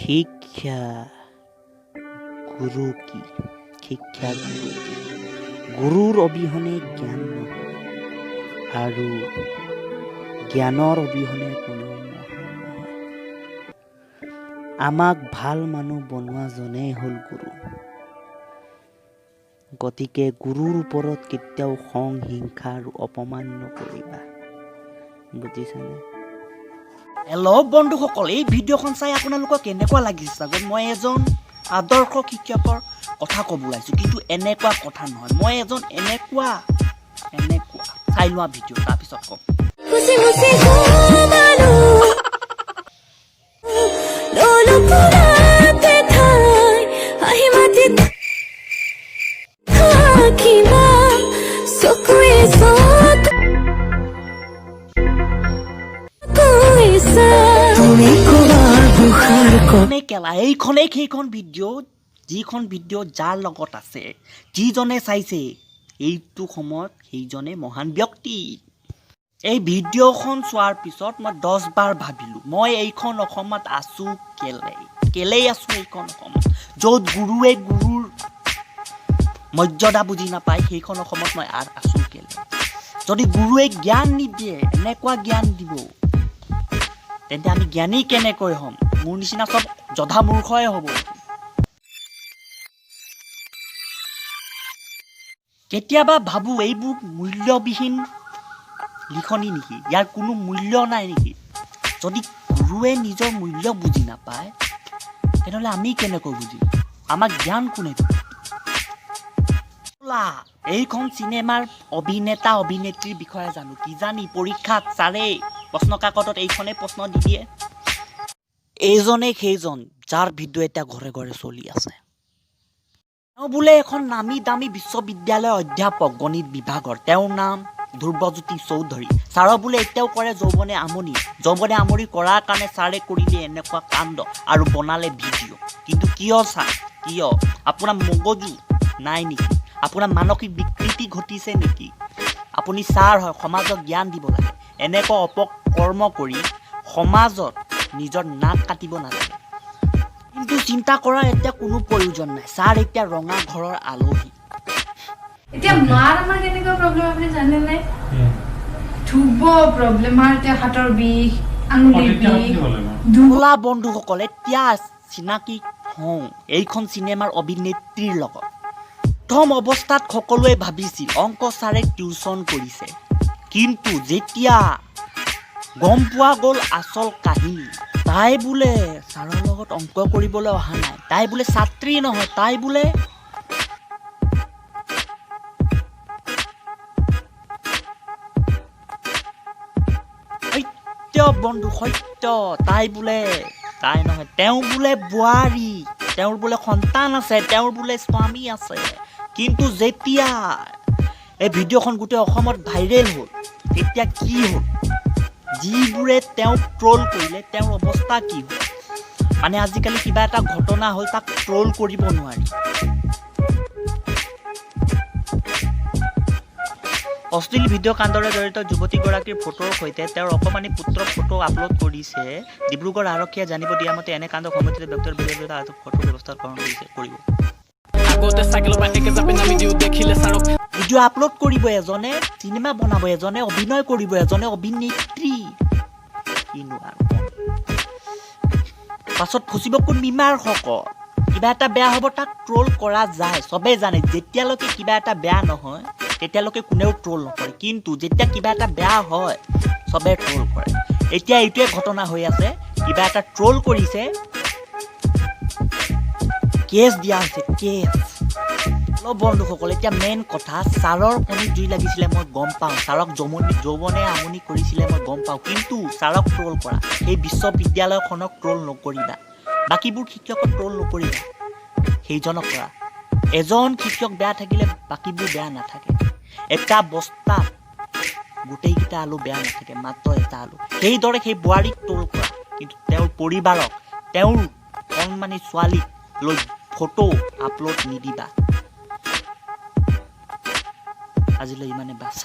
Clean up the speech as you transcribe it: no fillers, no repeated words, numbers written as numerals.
শিক্ষা গুৰু কি? শিক্ষা গুৰু কি? গুৰুৰ অবিহনে জ্ঞান নহয় আৰু জ্ঞানৰ অবিহনে কোনেও মহান নহয়। আমাক ভাল মানুহ বনোৱাজনেই হ'ল গুৰু। গতিকে গুৰুৰ ওপৰত কেতিয়াও খং, হিংসা আৰু অপমান নকৰিবা। বুজিছানে? হেল্ল' বন্ধুসকল, এই ভিডিঅ'খন চাই আপোনালোকৰ কেনেকুৱা লাগিছে চাগে? মই এজন আদৰ্শ শিক্ষকৰ কথা ক'ব ওলাইছোঁ, কিন্তু এনেকুৱা কথা নহয়। মই এজন এনেকুৱা চাই লোৱা ভিডিঅ' তাৰপিছত ক'ম। এইখনেই সেইখন ভিডিঅ', যিখন ভিডিঅ' যাৰ লগত আছে, যিজনে চাইছে এইটো সময়ত সেইজনে মহান ব্যক্তি। এই ভিডিঅ'খন চোৱাৰ পিছত মই 10 বাৰ ভাবিলোঁ, মই এইখন অসমত আছোঁ কেলেই আছোঁ এইখন অসমত, য'ত গুৰুৱে গুৰুৰ মৰ্যাদা বুজি নাপায়, সেইখন অসমত মই আছোঁ কেলে? যদি গুৰুৱে জ্ঞান নিদিয়ে, এনেকুৱা জ্ঞান দিব, তেন্তে আমি জ্ঞানী কেনেকৈ হ'ম? মোৰ নিচিনা চব জধা মূৰ্খই হ'ব। কেতিয়াবা ভাবোঁ এইবোৰ মূল্যবিহীন লিখনি নেকি? ইয়াৰ কোনো মূল্য নাই নেকি? যদি গুৰুৱে নিজৰ মূল্য বুজি নাপায়, তেনেহ'লে আমি কেনেকৈ বুজিম? আমাক জ্ঞান কোনে দিব? এইখন চিনেমাৰ অভিনেতা অভিনেত্ৰীৰ বিষয়ে জানো, কিজানি পৰীক্ষাত ছাৰে প্ৰশ্ন কাকতত এইখনেই প্ৰশ্ন দি দিয়ে। এইজনেই সেইজন যাৰ ভিডিঅ' এতিয়া ঘৰে ঘৰে চলি আছে। তেওঁ বোলে এখন নামী দামী বিশ্ববিদ্যালয়ৰ অধ্যাপক, গণিত বিভাগৰ। তেওঁৰ নাম ধ্ৰুৱজ্যোতি চৌধুৰী। ছাৰক বোলে এতিয়াও কৰে যৌৱনে আমনি কৰাৰ কাৰণে ছাৰে কৰিলে এনেকুৱা কাণ্ড আৰু বনালে ভিডিঅ'। কিন্তু কিয় ছাৰ, কিয়? আপোনাৰ মগজু নাই নেকি? আপোনাৰ মানসিক বিকৃতি ঘটিছে নেকি? আপুনি ছাৰ হয়, সমাজক জ্ঞান দিব লাগে। এনেকুৱা অপকৰ্ম কৰি সমাজত নিজৰ নাক কাটিব নালাগে। কিন্তু চিন্তা কৰাৰ এতিয়া কোনো প্ৰয়োজন নাই। ছাৰ এতিয়া ৰঙা ঘৰৰ আলহী। এতিয়া মাৰ আমাৰ কেনেকুৱা প্ৰব্লেম আপুনি জানে নাই? ধুব প্ৰব্লেম, মাৰ এতিয়া হাতৰ বিষ, আঙুলিৰ বিষ। ধুলা বন্ধুসকল, এতিয়া চিনাকি হওঁ এইখন চিনেমাৰ অভিনেত্ৰীৰ লগত। প্ৰথম অৱস্থাত সকলোৱে ভাবিছিল অংক ছাৰে টিউচন কৰিছে, কিন্তু যেতিয়া গম পোৱা গ'ল আচল কাহিনী, তাই বোলে ছাৰৰ লগত অংক কৰিবলৈ অহা নাই, তাই বোলে ছাত্ৰী নহয়, তাই বোলে বন্ধু সত্য, তাই নহয়, তেওঁ বোলে বোৱাৰী, তেওঁৰ বোলে সন্তান আছে, তেওঁৰ বোলে স্বামী আছে। কিন্তু যেতিয়া এই ভিডিঅ'খন গোটেই অসমত ভাইৰেল হ'ল, তেতিয়া কি হ'ল? যিবোৰে তেওঁক ট্ৰল কৰিলে, তেওঁৰ অৱস্থা কি হ'ল? মানে আজিকালি কিবা এটা ঘটনা হ'ল, তাক ট্ৰল কৰিব নোৱাৰি। অশ্লীল ভিডিঅ' কাণ্ডৰে জড়িত যুৱতীগৰাকীৰ ফটোৰ সৈতে তেওঁৰ অকমানি পুত্ৰৰ ফটো আপলোড কৰিছে। ডিব্ৰুগড় আৰক্ষীয়ে জানিব দিয়া মতে এনে কাণ্ডক সমৰ্থিত ব্যক্তিৰ বিৰুদ্ধে ফটো ব্যৱস্থা গ্ৰহণ কৰিব। ভিডিঅ' আপলোড কৰিব এজনে, চিনেমা বনাব এজনে, অভিনয় কৰিব এজনে, অভিনেত্ৰী। কিনো আৰু পাছত ফচিব কোন মীমাৰ সকল। কিবা এটা বেয়া হ'ব, তাক ট্ৰল কৰা যায়, চবেই জানে। যেতিয়ালৈকে কিবা এটা বেয়া নহয়, তেতিয়ালৈকে কোনেও ট্ৰল নকৰে, কিন্তু যেতিয়া কিবা এটা বেয়া হয়, চবেই ট্ৰল কৰে। এতিয়া এইটোৱে ঘটনা হৈ আছে, কিবা এটা ট্ৰল কৰিছে, কেছ দিয়া হৈছে, কেছ। বন্ধুসকল, এতিয়া মেইন কথা, ছাৰৰ কণীত জুই লাগিছিলে মই গম পাওঁ, ছাৰক যৌৱনে আমনি কৰিছিলে মই গম পাওঁ, কিন্তু ছাৰক ট্ৰল কৰা, সেই বিশ্ববিদ্যালয়খনক ট্ৰল নকৰিবা, বাকীবোৰ শিক্ষকক ট্ৰল নকৰিবা, সেইজনক কৰা। এজন শিক্ষক বেয়া থাকিলে বাকীবোৰ বেয়া নাথাকে। এটা বস্তাত গোটেইকেইটা আলু বেয়া নাথাকে, মাত্ৰ এটা আলু। সেইদৰে সেই বোৱাৰীক ট্ৰল কৰা, কিন্তু তেওঁৰ পৰিবাৰক, তেওঁৰ কণমানি ছোৱালীক লৈ ফটো আপলোড নিদিবা। আজিলৈ ইমানে বাছ।